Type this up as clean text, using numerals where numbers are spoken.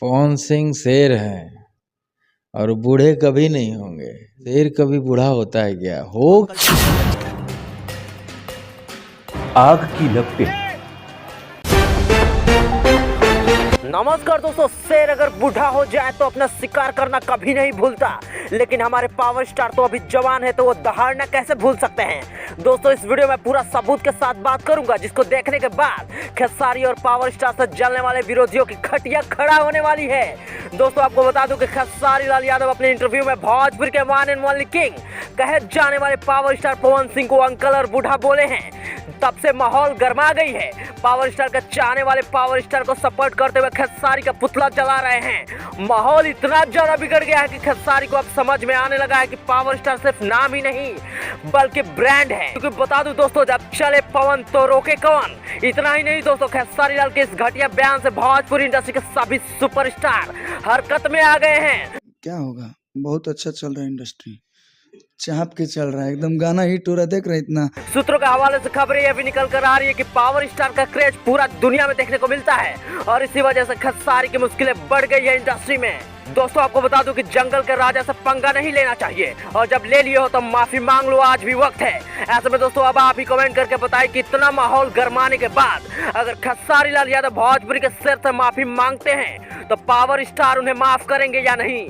पवन सिंह शेर हैं और बूढ़े कभी नहीं होंगे। शेर कभी बूढ़ा होता है क्या? हो आग की लपटें। नमस्कार दोस्तों, शेर अगर बूढ़ा हो जाए तो अपना शिकार करना कभी नहीं भूलता, लेकिन हमारे पावर स्टार तो अभी जवान है तो वो दहाड़ना कैसे भूल सकते हैं। दोस्तों इस वीडियो में पूरा सबूत के साथ बात करूंगा, जिसको देखने के बाद खेसारी और पावर स्टार से जलने वाले विरोधियों की खटिया खड़ा होने वाली है। दोस्तों आपको बता दूं कि खेसारी लाल यादव अपने इंटरव्यू में भोजपुर के वन एंड ओनली किंग कहे जाने वाले पावर स्टार पवन सिंह को अंकल और बूढ़ा बोले हैं। तब से माहौल गर्मा गई है। पावर स्टार का चाहने वाले पावर स्टार को सपोर्ट करते हुए खेसारी का पुतला जला रहे हैं। माहौल इतना ज्यादा बिगड़ गया है कि खेसारी को अब समझ में आने लगा है कि पावर स्टार सिर्फ नाम ही नहीं बल्कि ब्रांड है। क्योंकि बता दूं दोस्तों, जब चले पवन तो रोके कौन। इतना ही नहीं दोस्तों, खेसारी लाल के इस घटिया बयान से भोजपुरी इंडस्ट्री के सभी सुपरस्टार हरकत में आ गए हैं। क्या होगा, बहुत अच्छा चल रहा है इंडस्ट्री, चाप के चल रहा है, एकदम गाना हिट हो रहा है। देख रहे इतना सूत्रों के हवाले से खबरें यह भी निकल कर आ रही है कि पावर स्टार का क्रेज पूरा दुनिया में देखने को मिलता है और इसी वजह से खेसारी की मुश्किलें बढ़ गई है इंडस्ट्री में। दोस्तों आपको बता दूं कि जंगल के राजा से पंगा नहीं लेना चाहिए और जब ले लिए हो तो माफी मांग लो, आज भी वक्त है। ऐसे में दोस्तों अब आप ही कमेंट करके बताएं कि इतना माहौल गरमाने के बाद अगर खेसारी लाल यादव भोजपुरी के शेर से माफी मांगते हैं तो पावर स्टार उन्हें माफ करेंगे या नहीं।